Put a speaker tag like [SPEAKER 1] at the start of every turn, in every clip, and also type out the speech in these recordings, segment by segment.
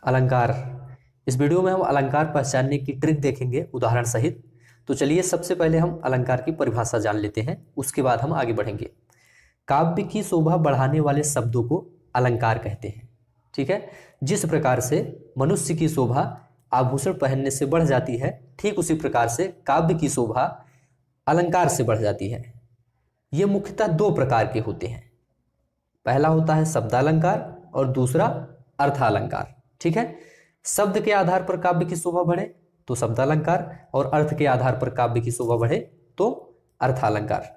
[SPEAKER 1] अलंकार। इस वीडियो में हम अलंकार पहचानने की ट्रिक देखेंगे उदाहरण सहित। तो चलिए सबसे पहले हम अलंकार की परिभाषा जान लेते हैं, उसके बाद हम आगे बढ़ेंगे। काव्य की शोभा बढ़ाने वाले शब्दों को अलंकार कहते हैं। ठीक है, जिस प्रकार से मनुष्य की शोभा आभूषण पहनने से बढ़ जाती है, ठीक उसी प्रकार से काव्य की शोभा अलंकार से बढ़ जाती है। ये मुख्यतः दो प्रकार के होते हैं। पहला होता है शब्दालंकार और दूसरा अर्थालंकार। ठीक है, शब्द के आधार पर काव्य की शोभा बढ़े तो शब्दालंकार, और अर्थ के आधार पर काव्य की शोभा बढ़े तो अर्थालंकार।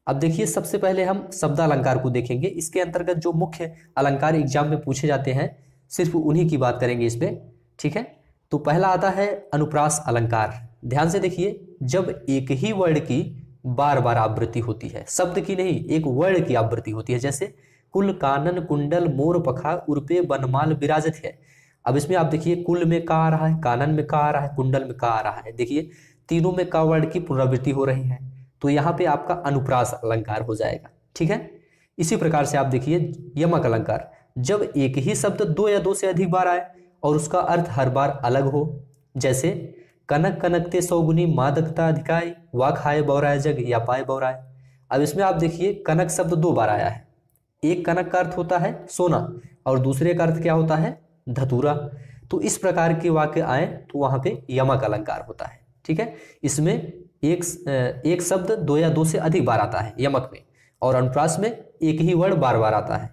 [SPEAKER 1] अब देखिए, सबसे पहले हम शब्दालंकार को देखेंगे। इसके अंतर्गत जो मुख्य अलंकार एग्जाम में पूछे जाते हैं, सिर्फ उन्हीं की बात करेंगे इसमें। ठीक है, तो पहला आता है अनुप्रास अलंकार। ध्यान से देखिए, जब एक ही वर्ड की बार बार आवृत्ति होती है, शब्द की नहीं, एक वर्ड की आवृत्ति होती है। जैसे कुल कानन कुंडल मोर पखा उर्पे बनमाल विराजत है। अब इसमें आप देखिए, कुल में का आ रहा है, कानन में का आ रहा है, कुंडल में का आ रहा है। देखिए तीनों में का वर्ड की पुनरावृत्ति हो रही है, तो यहाँ पे आपका अनुप्रास अलंकार हो जाएगा। ठीक है, इसी प्रकार से आप देखिए यमक अलंकार। जब एक ही शब्द दो या दो से अधिक बार आए और उसका अर्थ हर बार अलग हो, जैसे कनक कनकते सौगुनी मादकता अधिकाय वा खाए बौराय जग या पाए बौराय। अब इसमें आप देखिए कनक शब्द दो बार आया है। एक कनक का अर्थ होता है सोना और दूसरे का अर्थ क्या होता है, धतूरा। तो इस प्रकार के वाक्य आए तो वहां पे यमक अलंकार होता है। ठीक है, इसमें एक शब्द दो या दो से अधिक बार आता है यमक में, और अनुप्रास में एक ही वर्ड बार बार आता है,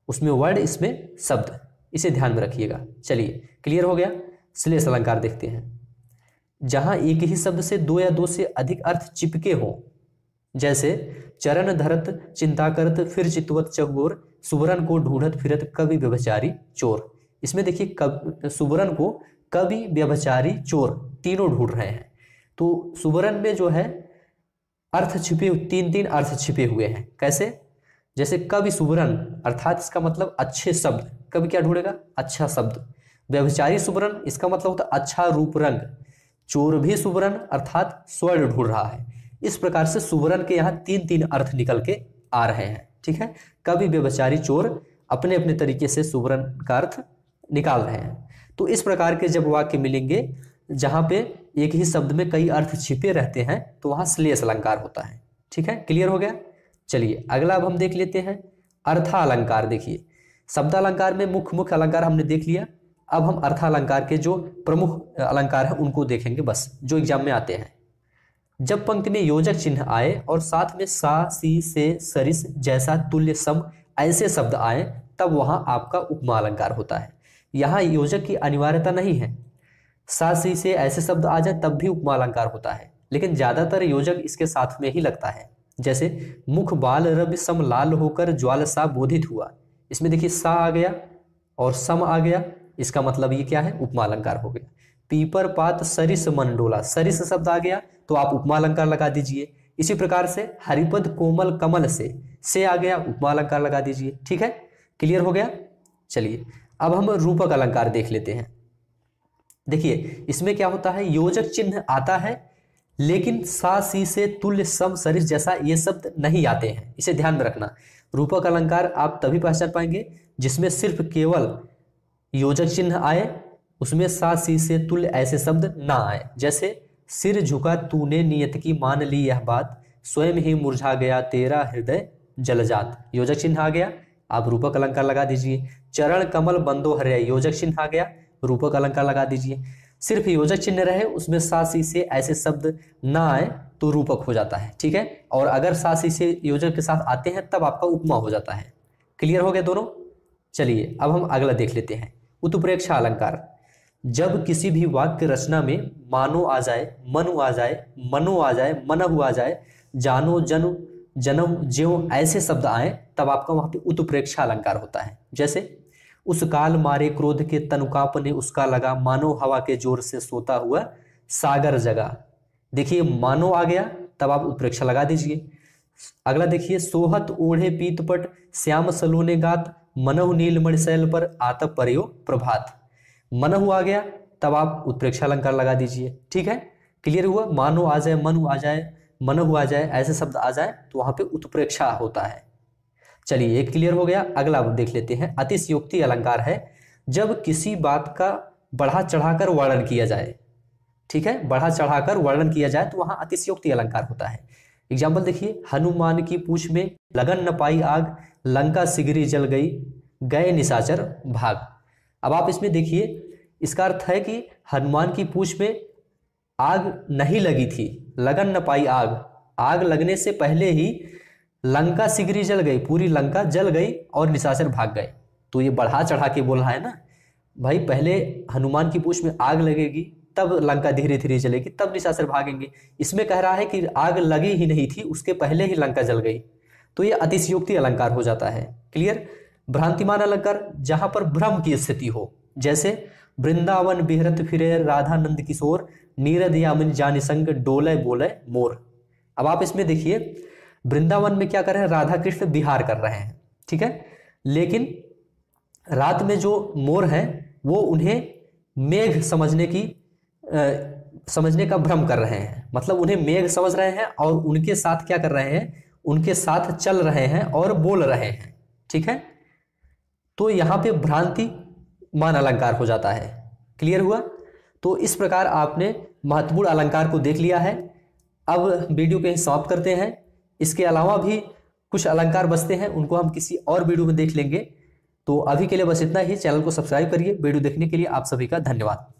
[SPEAKER 1] उसमें वर्ड इसमें शब्द, इसे ध्यान में रखिएगा। चलिए क्लियर हो गया। श्लेष अलंकार देखते हैं। जहां एक ही शब्द से दो या दो से अधिक अर्थ चिपके हों, जैसे चरण धरत चिंता करत फिर चितवत चहुओर सुबरन को ढूंढत फिरत कवि व्यभिचारी चोर। इसमें देखिए सुबरन को कवि व्यभिचारी चोर तीनों ढूंढ रहे हैं। तो सुबरन में जो है अर्थ छिपे, तीन तीन अर्थ छिपे हुए हैं। कैसे? जैसे कवि सुबरन अर्थात इसका मतलब अच्छे शब्द, कवि क्या ढूंढेगा, अच्छा शब्द। व्यभिचारी सुबरन इसका मतलब होता है अच्छा रूप रंग। चोर भी सुबरन अर्थात स्वर्ण ढूंढ रहा है। इस प्रकार से सुबरन के यहाँ तीन तीन अर्थ निकल के आ रहे हैं। ठीक है, कवि व्यभिचारी चोर अपने अपने तरीके से सुबरन का अर्थ निकाल रहे हैं। तो इस प्रकार के जब वाक्य मिलेंगे जहां पे एक ही शब्द में कई अर्थ छिपे रहते हैं, तो वहां श्लेष अलंकार होता है। ठीक है, क्लियर हो गया। चलिए अगला अब हम देख लेते हैं अर्थालंकार। देखिए शब्दालंकार में मुख्य मुख्य अलंकार हमने देख लिया। अब हम अर्थालंकार के जो प्रमुख अलंकार हैं उनको देखेंगे, बस जो एग्जाम में आते हैं। जब पंक्ति में योजक चिन्ह आए और साथ में सा सी से सरिस जैसा तुल्य सम ऐसे शब्द आए, तब वहां आपका उपमा अलंकार होता है। यहाँ योजक की अनिवार्यता नहीं है, सा सी से ऐसे शब्द आ जाए तब भी उपमा अलंकार होता है, लेकिन ज्यादातर योजक इसके साथ में ही लगता है। जैसे मुख बाल रवि सम लाल होकर ज्वाल सा बोधित हुआ। इसमें देखिए सा आ गया और सम आ गया, इसका मतलब ये क्या है, उपमा अलंकार हो गया। पीपर पात सरिस मंडोला, सरिस शब्द आ गया तो आप उपमा अलंकार लगा दीजिए। इसी प्रकार से हरिपद कोमल कमल से आ गया, उपमा अलंकार लगा दीजिए। ठीक है, क्लियर हो गया। चलिए अब हम रूपक अलंकार देख लेते हैं। देखिए इसमें क्या होता है, योजक चिन्ह आता है लेकिन सा सी से तुल्य सम सरिस जैसा ये शब्द नहीं आते हैं, इसे ध्यान में रखना। रूपक अलंकार आप तभी पहचान पाएंगे जिसमें सिर्फ केवल योजक चिन्ह आए, उसमें सा सी से तुल्य ऐसे शब्द ना आए। जैसे सिर झुका तूने नियत की मान ली यह बात, स्वयं ही मुरझा गया तेरा हृदय जलजात, योजक चिन्ह आ गया, आप रूपक अलंकार लगा दीजिए। चरण कमल बंदो हरे, योजक चिन्ह आ गया, रूपक अलंकार लगा दीजिए। सिर्फ योजक चिन्ह रहे, उसमें सा सी से ऐसे शब्द ना आए तो रूपक हो जाता है। ठीक है, और अगर सा सी से योजक के साथ आते हैं तब आपका उपमा हो जाता है। क्लियर हो गया दोनों। चलिए अब हम अगला देख लेते हैं उत्प्रेक्षा अलंकार। जब किसी भी वाक्य रचना में मानो आ जाए, मनु आ जाए, मनो आ जाए, मनहु आ जाए, जानो जनु जनम ज्यों ऐसे शब्द आए, तब आपका वहां पे उत्प्रेक्षा अलंकार होता है। जैसे उस काल मारे क्रोध के तनुकाप ने उसका लगा, मानो हवा के जोर से सोता हुआ सागर जगा। देखिए मानो आ गया तब आप उत्प्रेक्षा लगा दीजिए। अगला देखिए सोहत ओढ़े पीतपट श्याम सलोने गात, मनहु नीलमणि शैल पर आतप परयो प्रभात। मनहु आ गया तब आप उत्प्रेक्षा अलंकार लगा दीजिए। ठीक है, क्लियर हुआ। मानो आ जाए, मनु आ जाए, मनहु आ जाए, ऐसे शब्द आ जाए तो वहां पे उत्प्रेक्षा होता है। चलिए एक क्लियर हो गया। अगला देख लेते हैं अतिशयोक्ति अलंकार है। जब किसी बात का बढ़ा चढ़ाकर वर्णन किया जाए, ठीक है, बढ़ा चढ़ाकर वर्णन किया जाए तो वहां अतिशयोक्ति अलंकार होता है। एग्जाम्पल देखिए, हनुमान की पूंछ में लगन न पाई आग, लंका सिगरी जल गई, गए निशाचर भाग। अब आप इसमें देखिए, इसका अर्थ है कि हनुमान की पूंछ में आग नहीं लगी थी, लगन न पाई आग, आग लगने से पहले ही लंका सिगरी जल गई, पूरी लंका जल गई और निशाचर भाग गए। तो ये बढ़ा चढ़ा के बोल रहा है ना भाई, पहले हनुमान की पूंछ में आग लगेगी, तब लंका धीरे धीरे जलेगी, तब निशाचर भागेंगे। इसमें कह रहा है कि आग लगी ही नहीं थी, उसके पहले ही लंका जल गई, तो ये अतिशयोक्ति अलंकार हो जाता है। क्लियर। भ्रांतिमान अलंकार, जहां पर भ्रम की स्थिति हो, जैसे वृंदावन बिहरत फिरे राधा नंद किशोर, नीरद यामिन जानि संग डोले बोले मोर। अब आप इसमें देखिए, वृंदावन में क्या कर रहे हैं, राधा कृष्ण विहार कर रहे हैं, ठीक है, लेकिन रात में जो मोर हैं वो उन्हें मेघ समझने का भ्रम कर रहे हैं, मतलब उन्हें मेघ समझ रहे हैं और उनके साथ क्या कर रहे हैं, उनके साथ चल रहे हैं और बोल रहे हैं, ठीक है। तो यहां पे भ्रांति मान अलंकार हो जाता है। क्लियर हुआ। तो इस प्रकार आपने महत्वपूर्ण अलंकार को देख लिया है। अब वीडियो को यहीं समाप्त करते हैं। इसके अलावा भी कुछ अलंकार बचते हैं, उनको हम किसी और वीडियो में देख लेंगे। तो अभी के लिए बस इतना ही। चैनल को सब्सक्राइब करिए। वीडियो देखने के लिए आप सभी का धन्यवाद।